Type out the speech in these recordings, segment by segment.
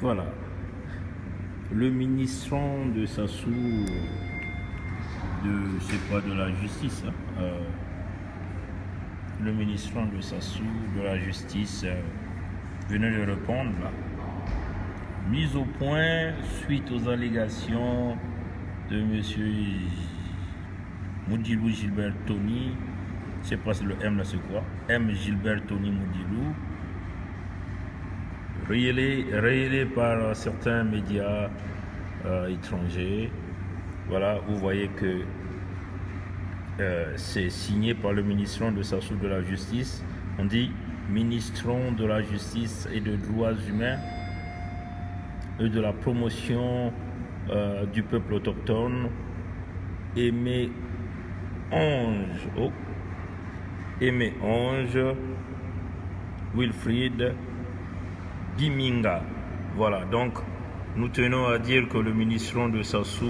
Voilà. Le ministrant de Sassou, de la justice, le ministrant de Sassou de la justice venait de répondre là. Mise au point suite aux allégations de M. Moudilou Gilbert Tony, je ne sais pas si le M là c'est quoi, M. Gilbert Tony Moudilou, révélé par certains médias étrangers. Voilà, vous voyez que c'est signé par le ministrant de Sassou de la justice. On dit ministrant de la justice et des droits humains et de la promotion du peuple autochtone, Aimé Ange Wilfrid Biminga. Voilà, donc nous tenons à dire que le ministrant de Sassou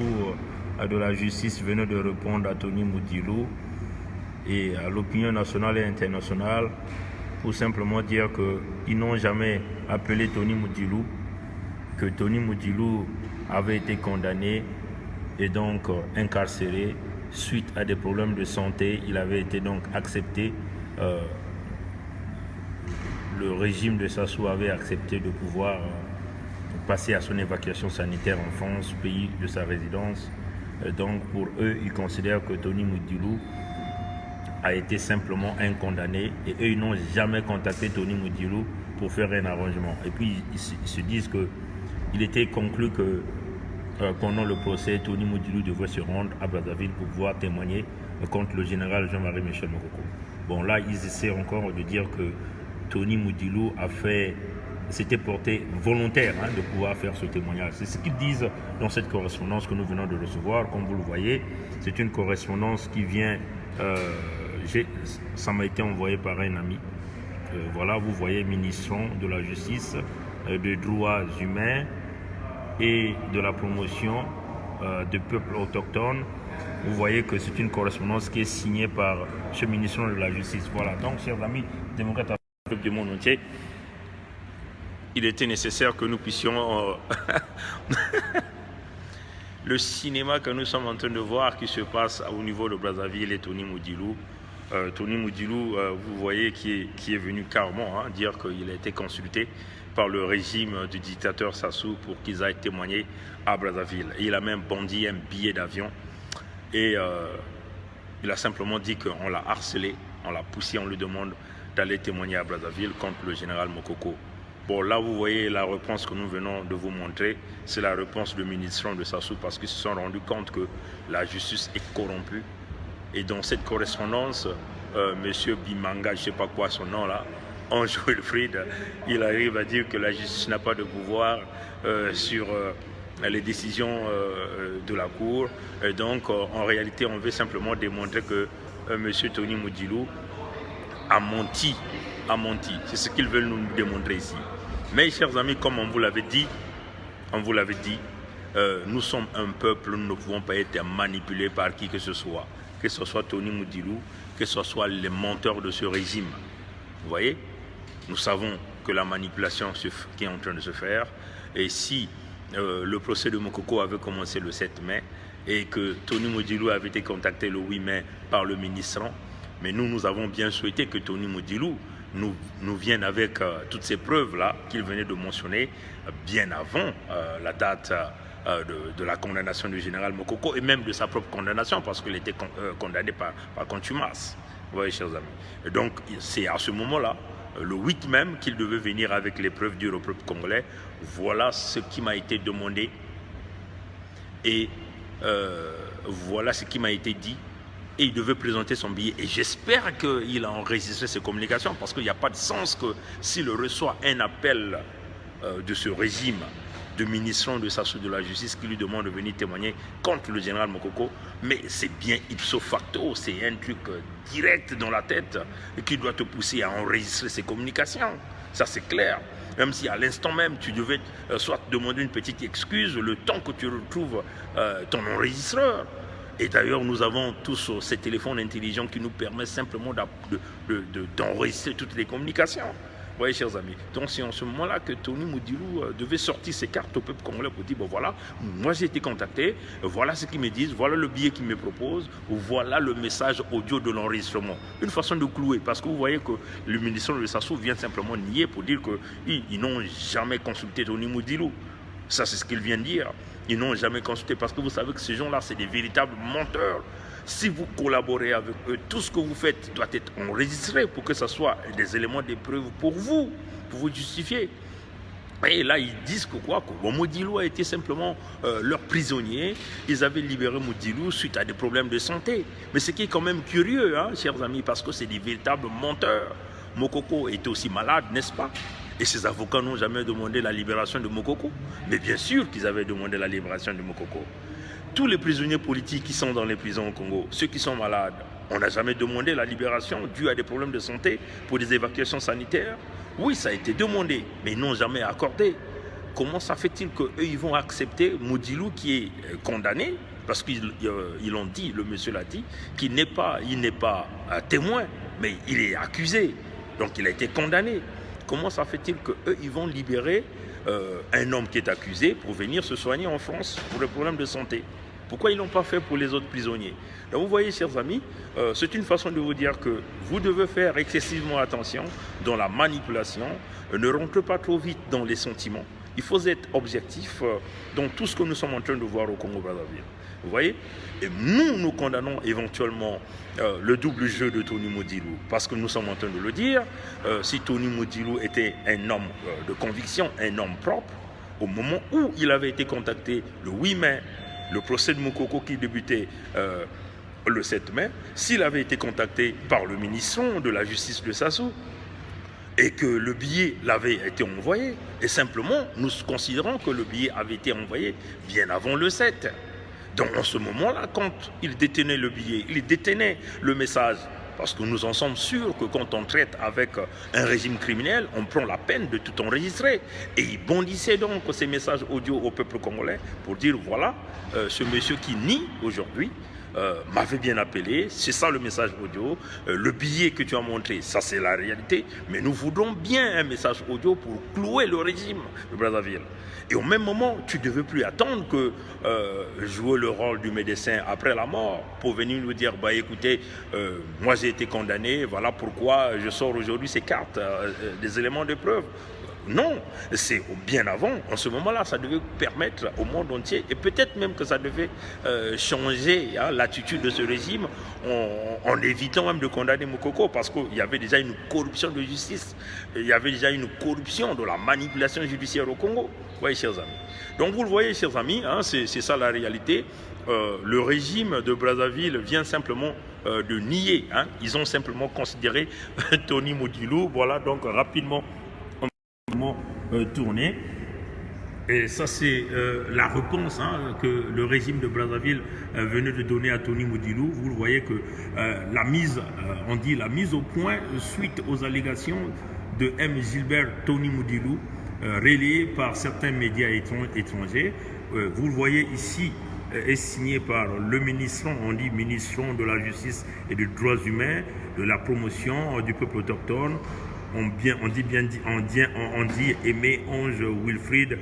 de la justice venait de répondre à Tony Moudilou et à l'opinion nationale et internationale pour simplement dire qu'ils n'ont jamais appelé Tony Moudilou, que Tony Moudilou avait été condamné et donc incarcéré suite à des problèmes de santé. Il avait été donc accepté, le régime de Sassou avait accepté de pouvoir passer à son évacuation sanitaire en France, pays de sa résidence. Donc pour eux, ils considèrent que Tony Moudilou a été simplement un condamné et eux, ils n'ont jamais contacté Tony Moudilou pour faire un arrangement. Et puis ils se disent qu'il était conclu que pendant le procès, Tony Moudilou devrait se rendre à Brazzaville pour pouvoir témoigner contre le général Jean-Marie Michel Mokoko. Bon, là, ils essaient encore de dire que Tony Moudilou s'était porté volontaire de pouvoir faire ce témoignage. C'est ce qu'ils disent dans cette correspondance que nous venons de recevoir. Comme vous le voyez, c'est une correspondance qui vient, ça m'a été envoyé par un ami. Voilà, vous voyez, ministrant de la justice, des droits humains et de la promotion du peuple autochtone. Vous voyez que c'est une correspondance qui est signée par ce ministrant de la justice. Voilà, donc chers amis démocrates du monde entier, il était nécessaire que nous puissions le cinéma que nous sommes en train de voir qui se passe au niveau de Brazzaville et Tony Moudilou. Tony Moudilou, vous voyez, qui est venu carrément dire qu'il a été consulté par le régime du dictateur Sassou pour qu'ils aillent témoigner à Brazzaville. Et il a même bondi un billet d'avion et il a simplement dit qu'on l'a harcelé, on l'a poussé, on lui demande d'aller témoigner à Brazzaville contre le général Mokoko. Bon, là, vous voyez la réponse que nous venons de vous montrer, c'est la réponse du ministrant de Sassou parce qu'ils se sont rendus compte que la justice est corrompue. Et dans cette correspondance, M. Bimanga, je ne sais pas quoi son nom là, Ange Wilfrid, il arrive à dire que la justice n'a pas de pouvoir sur les décisions de la Cour. Et donc, en réalité, on veut simplement démontrer que M. Tony Moudilou a menti. C'est ce qu'ils veulent nous démontrer ici. Mais chers amis, comme on vous l'avait dit, nous sommes un peuple, nous ne pouvons pas être manipulés par qui que ce soit Tony Moudilou, que ce soit les menteurs de ce régime. Vous voyez, nous savons que la manipulation qui est en train de se faire, et si le procès de Mokoko avait commencé le 7 mai, et que Tony Moudilou avait été contacté le 8 mai par le ministrant, mais nous avons bien souhaité que Tony Moudilou nous vienne avec toutes ces preuves-là qu'il venait de mentionner bien avant la date de la condamnation du général Mokoko et même de sa propre condamnation parce qu'il était condamné par contumace. Vous voyez, chers amis. Et donc, c'est à ce moment-là, le 8 même, qu'il devait venir avec les preuves du peuple congolais. Voilà ce qui m'a été demandé et voilà ce qui m'a été dit. Et il devait présenter son billet. Et j'espère qu'il a enregistré ses communications parce qu'il n'y a pas de sens que s'il reçoit un appel de ce régime de ministrant de Sassou de la justice qui lui demande de venir témoigner contre le général Mokoko, mais c'est bien ipso facto, c'est un truc direct dans la tête qui doit te pousser à enregistrer ses communications. Ça c'est clair. Même si à l'instant même tu devais soit demander une petite excuse le temps que tu retrouves ton enregistreur. Et d'ailleurs, nous avons tous ces téléphones intelligents qui nous permettent simplement d'enregistrer toutes les communications. Vous voyez, chers amis. Donc, c'est en ce moment-là que Tony Moudilou devait sortir ses cartes au peuple congolais pour dire, bon voilà, moi j'ai été contacté, voilà ce qu'ils me disent, voilà le billet qu'ils me proposent, voilà le message audio de l'enregistrement. Une façon de clouer, parce que vous voyez que le ministre de Sassou vient simplement nier pour dire qu'ils n'ont jamais consulté Tony Moudilou. Ça, c'est ce qu'il vient de dire. Ils n'ont jamais consulté, parce que vous savez que ces gens-là, c'est des véritables menteurs. Si vous collaborez avec eux, tout ce que vous faites doit être enregistré pour que ce soit des éléments de preuve pour vous justifier. Et là, ils disent que quoi, que Moudilou a été simplement leur prisonnier. Ils avaient libéré Moudilou suite à des problèmes de santé. Mais ce qui est quand même curieux, hein, chers amis, parce que c'est des véritables menteurs. Mokoko était aussi malade, n'est-ce pas? Et ses avocats n'ont jamais demandé la libération de Mokoko. Mais bien sûr qu'ils avaient demandé la libération de Mokoko. Tous les prisonniers politiques qui sont dans les prisons au Congo, ceux qui sont malades, on n'a jamais demandé la libération due à des problèmes de santé pour des évacuations sanitaires. Oui, ça a été demandé, mais ils n'ont jamais accordé. Comment ça fait-il qu'eux, ils vont accepter Moudilou qui est condamné, parce qu'ils l'ont dit, le monsieur l'a dit, qu'il n'est pas témoin, mais il est accusé, donc il a été condamné. Comment ça fait-il qu'eux, ils vont libérer un homme qui est accusé pour venir se soigner en France pour des problèmes de santé? Pourquoi ils ne l'ont pas fait pour les autres prisonniers? Donc vous voyez, chers amis, c'est une façon de vous dire que vous devez faire excessivement attention dans la manipulation. Ne rentrez pas trop vite dans les sentiments. Il faut être objectif dans tout ce que nous sommes en train de voir au Congo-Brazzaville. Vous voyez? Et nous condamnons éventuellement le double jeu de Tony Moudilou, parce que nous sommes en train de le dire. Si Tony Moudilou était un homme de conviction, un homme propre, au moment où il avait été contacté le 8 mai, le procès de Mokoko qui débutait le 7 mai, s'il avait été contacté par le ministre de la Justice de Sassou, et que le billet l'avait été envoyé, et simplement, nous considérons que le billet avait été envoyé bien avant le 7. Donc, en ce moment-là, quand il détenait le billet, il détenait le message, parce que nous en sommes sûrs que quand on traite avec un régime criminel, on prend la peine de tout enregistrer. Et il bondissait donc ces messages audio au peuple congolais pour dire, voilà, ce monsieur qui nie aujourd'hui, m'avait bien appelé, c'est ça le message audio, le billet que tu as montré, ça c'est la réalité, mais nous voudrons bien un message audio pour clouer le régime de Brazzaville. Et au même moment, tu ne devais plus attendre que jouer le rôle du médecin après la mort pour venir nous dire, bah écoutez, moi j'ai été condamné, voilà pourquoi je sors aujourd'hui ces cartes, des éléments de preuve. Non, c'est bien avant. En ce moment-là, ça devait permettre au monde entier, et peut-être même que ça devait changer l'attitude de ce régime en évitant même de condamner Mokoko, parce qu'il y avait déjà une corruption de justice, il y avait déjà une corruption de la manipulation judiciaire au Congo. Vous voyez, chers amis. Donc vous le voyez, chers amis, hein, c'est ça la réalité. Le régime de Brazzaville vient simplement de nier. Hein. Ils ont simplement considéré Tony Moudilou. Voilà, donc rapidement tourné. Et ça, c'est la réponse que le régime de Brazzaville venait de donner à Tony Moudilou. Vous le voyez que on dit la mise au point suite aux allégations de M. Gilbert Tony Moudilou, relayées par certains médias étrangers. Vous le voyez ici, est signé par le ministre, on dit ministre de la Justice et des Droits Humains, de la promotion du peuple autochtone. On dit Aimé Ange Wilfried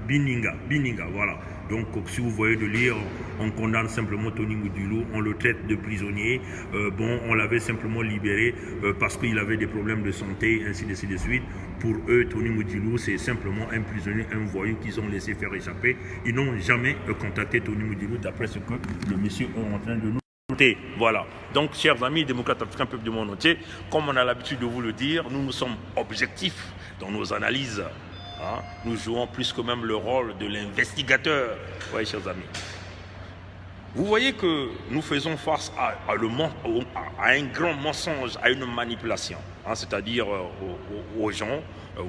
Bininga, voilà. Donc, si vous voyez de lire, on condamne simplement Tony Moudilou, on le traite de prisonnier. On l'avait simplement libéré parce qu'il avait des problèmes de santé, ainsi de suite. Pour eux, Tony Moudilou, c'est simplement un prisonnier, un voyou qu'ils ont laissé faire échapper. Ils n'ont jamais contacté Tony Moudilou, d'après ce que le monsieur est en train de nous. Voilà. Donc, chers amis démocrates africains, peuple du monde entier, comme on a l'habitude de vous le dire, nous sommes objectifs dans nos analyses. Hein. Nous jouons plus que même le rôle de l'investigateur. Vous voyez, chers amis. Vous voyez que nous faisons face à un grand mensonge, à une manipulation. Hein, c'est-à-dire aux gens.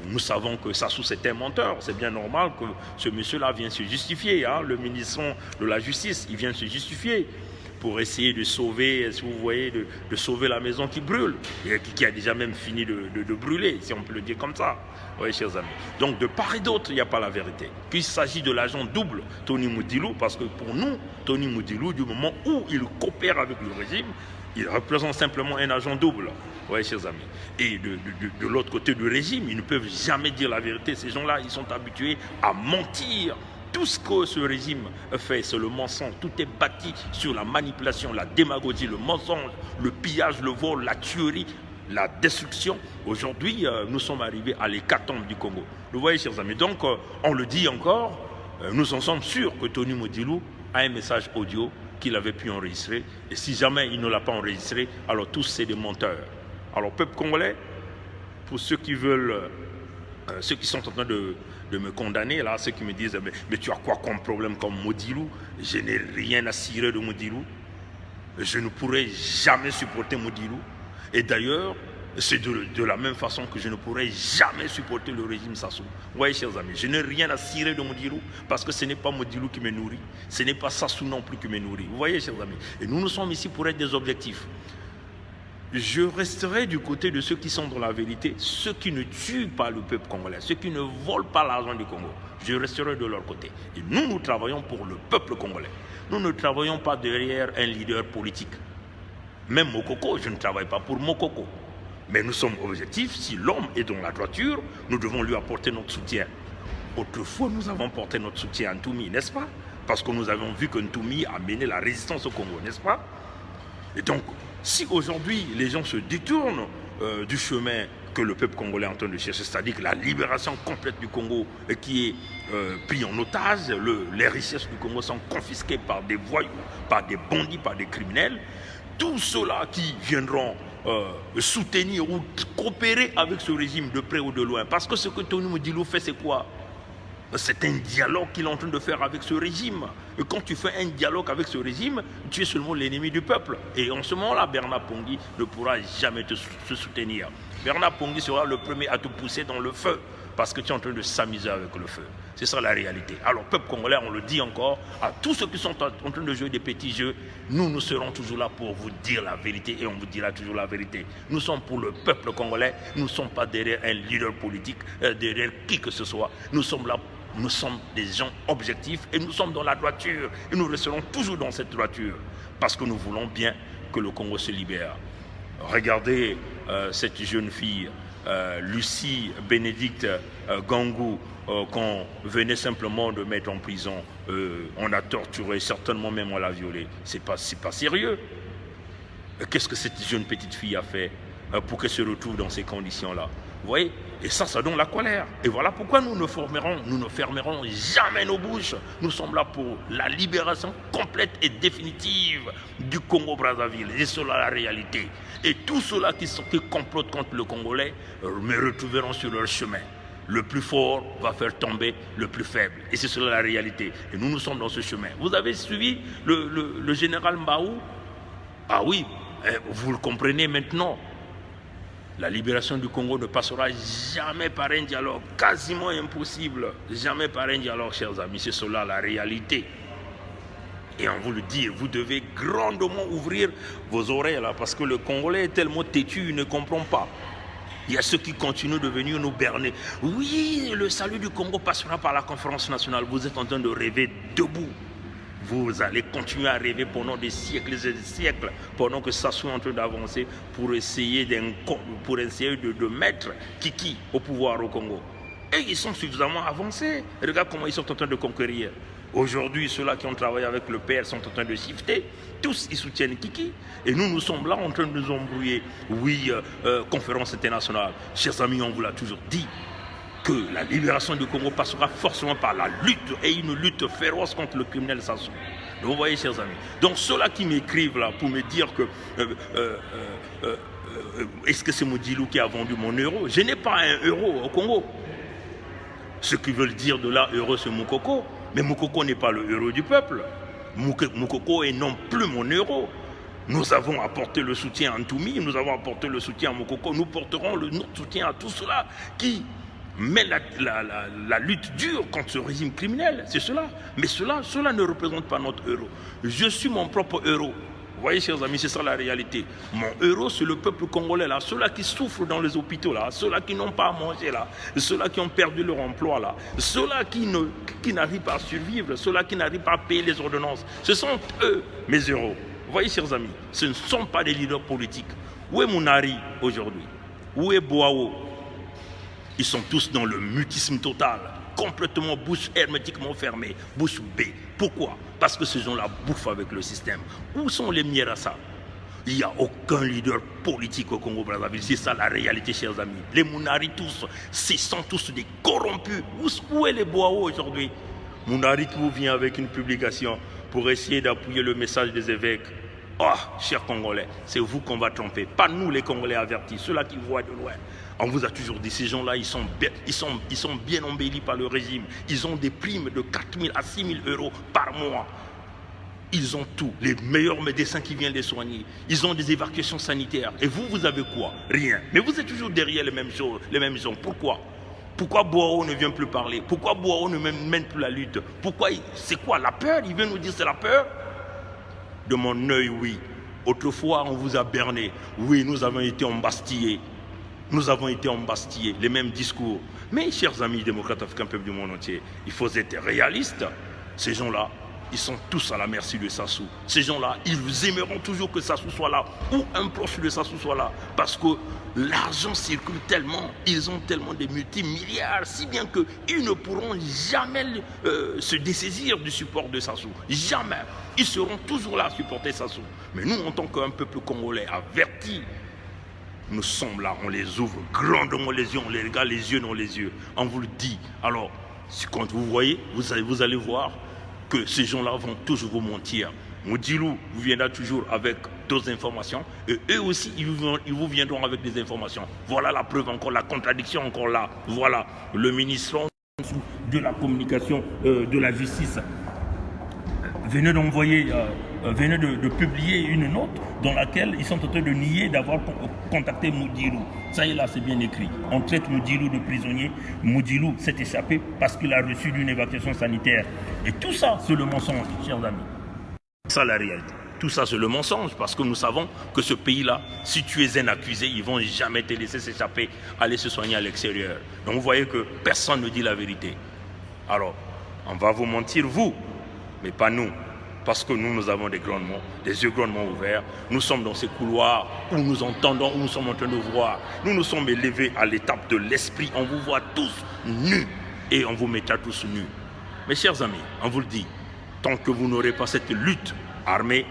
Nous savons que Sassou c'est un menteur. C'est bien normal que ce monsieur-là vienne se justifier. Hein, le ministre de la Justice, il vient se justifier pour essayer de sauver, si vous voyez, de sauver la maison qui brûle, et qui a déjà même fini de brûler, si on peut le dire comme ça. Oui, chers amis. Donc, de part et d'autre, il n'y a pas la vérité. Qu'il s'agit de l'agent double Tony Moudilou, parce que pour nous, Tony Moudilou, du moment où il coopère avec le régime, il représente simplement un agent double. Oui, chers amis. Et de l'autre côté du régime, ils ne peuvent jamais dire la vérité. Ces gens-là, ils sont habitués à mentir. Tout ce que ce régime fait, c'est le mensonge. Tout est bâti sur la manipulation, la démagogie, le mensonge, le pillage, le vol, la tuerie, la destruction. Aujourd'hui, nous sommes arrivés à l'hécatombe du Congo. Vous voyez, chers amis. Donc, on le dit encore, nous en sommes sûrs que Tony Modilou a un message audio qu'il avait pu enregistrer. Et si jamais il ne l'a pas enregistré, alors tous c'est des menteurs. Alors, peuple congolais, pour ceux qui veulent, ceux qui sont en train de me condamner, là, ceux qui me disent mais tu as quoi comme problème comme Modilou? Je n'ai rien à cirer de Modilou. Je ne pourrai jamais supporter Modilou. Et d'ailleurs, c'est de la même façon que je ne pourrai jamais supporter le régime Sassou. Vous voyez, chers amis, je n'ai rien à cirer de Modilou parce que ce n'est pas Modilou qui me nourrit. Ce n'est pas Sassou non plus qui me nourrit. Vous voyez, chers amis. Et nous sommes ici pour être des objectifs. Je resterai du côté de ceux qui sont dans la vérité, ceux qui ne tuent pas le peuple congolais, ceux qui ne volent pas l'argent du Congo. Je resterai de leur côté. Et nous travaillons pour le peuple congolais. Nous ne travaillons pas derrière un leader politique. Même Mokoko, je ne travaille pas pour Mokoko. Mais nous sommes objectifs. Si l'homme est dans la droiture, nous devons lui apporter notre soutien. Autrefois, nous avons porté notre soutien à Ntoumi, n'est-ce pas? Parce que nous avons vu que Ntoumi a mené la résistance au Congo, n'est-ce pas? Et donc, si aujourd'hui les gens se détournent du chemin que le peuple congolais est en train de chercher, c'est-à-dire que la libération complète du Congo qui est pris en otage, les richesses du Congo sont confisquées par des voyous, par des bandits, par des criminels, tous ceux-là qui viendront soutenir ou coopérer avec ce régime de près ou de loin, parce que ce que Tony Modilou fait, c'est quoi? C'est un dialogue qu'il est en train de faire avec ce régime. Et quand tu fais un dialogue avec ce régime, tu es seulement l'ennemi du peuple. Et en ce moment-là, Bernard Pongui ne pourra jamais te soutenir. Bernard Pongui sera le premier à te pousser dans le feu, parce que tu es en train de s'amuser avec le feu. C'est ça la réalité. Alors, peuple congolais, on le dit encore, à tous ceux qui sont en train de jouer des petits jeux, nous serons toujours là pour vous dire la vérité et on vous dira toujours la vérité. Nous sommes pour le peuple congolais, nous ne sommes pas derrière un leader politique, derrière qui que ce soit. Nous sommes là. Nous sommes des gens objectifs et nous sommes dans la droiture. Et nous resterons toujours dans cette droiture parce que nous voulons bien que le Congo se libère. Regardez cette jeune fille, Lucie Bénédicte Gangou, qu'on venait simplement de mettre en prison. On a torturé, certainement même on l'a violée. C'est pas sérieux. Qu'est-ce que cette jeune petite fille a fait pour qu'elle se retrouve dans ces conditions-là? Vous voyez? Et ça donne la colère. Et voilà pourquoi nous ne fermerons jamais nos bouches. Nous sommes là pour la libération complète et définitive du Congo-Brazzaville. Et c'est là la réalité. Et tous ceux-là qui complotent contre le Congolais me retrouveront sur leur chemin. Le plus fort va faire tomber le plus faible. Et c'est cela la réalité. Et nous sommes dans ce chemin. Vous avez suivi le général Mbaou? Ah oui, vous le comprenez maintenant. La libération du Congo ne passera jamais par un dialogue, quasiment impossible. Jamais par un dialogue, chers amis. C'est cela la réalité. Et on vous le dit, vous devez grandement ouvrir vos oreilles là, parce que le Congolais est tellement têtu, il ne comprend pas. Il y a ceux qui continuent de venir nous berner. Oui, le salut du Congo passera par la conférence nationale. Vous êtes en train de rêver debout. Vous allez continuer à rêver pendant des siècles et des siècles, pendant que Sassou est en train d'avancer pour essayer de mettre Kiki au pouvoir au Congo. Et ils sont suffisamment avancés. Regarde comment ils sont en train de conquérir. Aujourd'hui, ceux-là qui ont travaillé avec le PR sont en train de shifter. Tous, ils soutiennent Kiki. Et nous sommes là en train de nous embrouiller. Oui, conférence internationale. Chers amis, on vous l'a toujours dit, que la libération du Congo passera forcément par la lutte, et une lutte féroce contre le criminel Sassou. Vous voyez, chers amis. Donc ceux-là qui m'écrivent là pour me dire que est-ce que c'est Modilou qui a vendu mon euro? Je n'ai pas un euro au Congo. Ceux qui veulent dire de là euro, c'est Moukoko. Mais Moukoko n'est pas le euro du peuple. Moukoko est non plus mon euro. Nous avons apporté le soutien à Ntoumi, nous avons apporté le soutien à Moukoko. Nous porterons notre soutien à tout cela qui met la lutte dure contre ce régime criminel. C'est cela. Mais cela ne représente pas notre euro. Je suis mon propre euro. Vous voyez, chers amis, c'est ça la réalité. Mon euro, c'est le peuple congolais, là. Ceux-là qui souffrent dans les hôpitaux, là. Ceux-là qui n'ont pas à manger, là. Ceux-là qui ont perdu leur emploi, là. Ceux-là qui n'arrivent pas à survivre. Ceux-là qui n'arrivent pas à payer les ordonnances. Ce sont eux, mes euros. Vous voyez, chers amis, ce ne sont pas des leaders politiques. Où est Mounari aujourd'hui? Où est Boao? Ils sont tous dans le mutisme total, complètement bouche hermétiquement fermée, bouche bée. Pourquoi? Parce que ces gens-là bouffent avec le système. Où sont les Mierassa? Il n'y a aucun leader politique au Congo-Brazzaville. C'est ça la réalité, chers amis. Les Mounari tous, ce sont tous des corrompus. Où est les Boao aujourd'hui? Mounari qui vous vient avec une publication pour essayer d'appuyer le message des évêques. Oh, chers Congolais, c'est vous qu'on va tromper. Pas nous les Congolais avertis, ceux-là qui voient de loin. On vous a toujours dit, ces gens-là, ils sont bien embellis par le régime. Ils ont des primes de 4 000 à 6 000 euros par mois. Ils ont tout, les meilleurs médecins qui viennent les soigner. Ils ont des évacuations sanitaires. Et vous, vous avez quoi? Rien. Mais vous êtes toujours derrière les mêmes choses, les mêmes gens. Pourquoi? Pourquoi Boao ne vient plus parler? Pourquoi Boao ne mène plus la lutte? Pourquoi? C'est quoi? La peur? Il vient nous dire c'est la peur? De mon œil, oui. Autrefois, on vous a berné. Oui, nous avons été embastillés. Nous avons été embastillés. Les mêmes discours. Mais, chers amis démocrates africains, peuple du monde entier, il faut être réaliste. Ces gens-là, ils sont tous à la merci de Sassou. Ces gens-là, ils aimeront toujours que Sassou soit là ou un proche de Sassou soit là. Parce que l'argent circule tellement, ils ont tellement de multimilliards, si bien qu'ils ne pourront jamais se dessaisir du support de Sassou. Jamais. Ils seront toujours là à supporter Sassou. Mais nous, en tant qu'un peuple congolais averti, nous sommes là, on les ouvre grandement les yeux, on les regarde les yeux dans les yeux. On vous le dit. Alors, quand vous voyez, vous allez voir que ces gens-là vont toujours vous mentir. Moudilou vous viendra toujours avec d'autres informations et eux aussi, ils vous viendront avec des informations. Voilà la preuve encore, la contradiction encore là. Voilà, le ministre de la communication, de la justice venait de publier une note dans laquelle ils sont en train de nier d'avoir contacté Moudilou. Ça y est, là, c'est bien écrit. On traite Moudilou de prisonnier. Moudilou s'est échappé parce qu'il a reçu d'une évacuation sanitaire. Et tout ça, c'est le mensonge, chers amis. C'est ça la réalité. Tout ça, c'est le mensonge parce que nous savons que ce pays-là, si tu es un accusé, ils ne vont jamais te laisser s'échapper, aller se soigner à l'extérieur. Donc vous voyez que personne ne dit la vérité. Alors, on va vous mentir, vous, mais pas nous. Parce que nous avons des yeux grandement ouverts. Nous sommes dans ces couloirs où nous entendons, où nous sommes en train de voir. Nous nous sommes élevés à l'étape de l'esprit. On vous voit tous nus et on vous mettra tous nus. Mes chers amis, on vous le dit, tant que vous n'aurez pas cette lutte armée,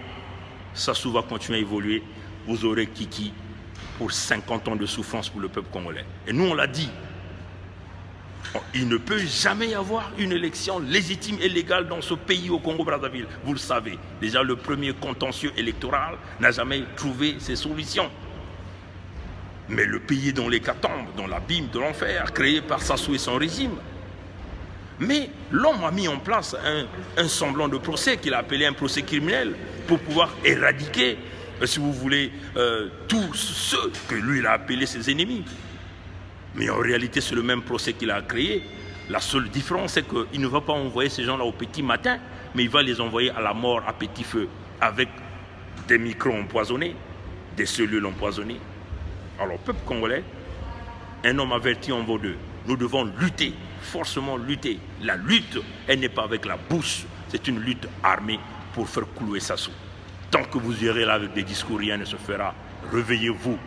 Sassou va continuer à évoluer. Vous aurez Kiki pour 50 ans de souffrance pour le peuple congolais. Et nous, on l'a dit. Il ne peut jamais y avoir une élection légitime et légale dans ce pays au Congo-Brazzaville. Vous le savez. Déjà, le premier contentieux électoral n'a jamais trouvé ses solutions. Mais le pays est dans l'hécatombe, dans l'abîme de l'enfer, créé par Sassou et son régime. Mais l'homme a mis en place un semblant de procès qu'il a appelé un procès criminel pour pouvoir éradiquer, si vous voulez, tous ceux que lui il a appelés ses ennemis. Mais en réalité, c'est le même procès qu'il a créé. La seule différence, c'est qu'il ne va pas envoyer ces gens-là au petit matin, mais il va les envoyer à la mort à petit feu, avec des micros empoisonnés, des cellules empoisonnées. Alors, peuple congolais, un homme averti en vaut deux. Nous devons lutter, forcément lutter. La lutte, elle n'est pas avec la bouche, c'est une lutte armée pour faire clouer Sassou. Tant que vous irez là avec des discours, rien ne se fera. Réveillez-vous.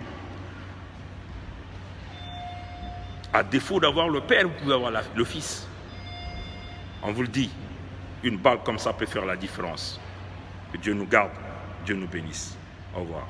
À défaut d'avoir le père, vous pouvez avoir le fils. On vous le dit, une balle comme ça peut faire la différence. Que Dieu nous garde, Dieu nous bénisse. Au revoir.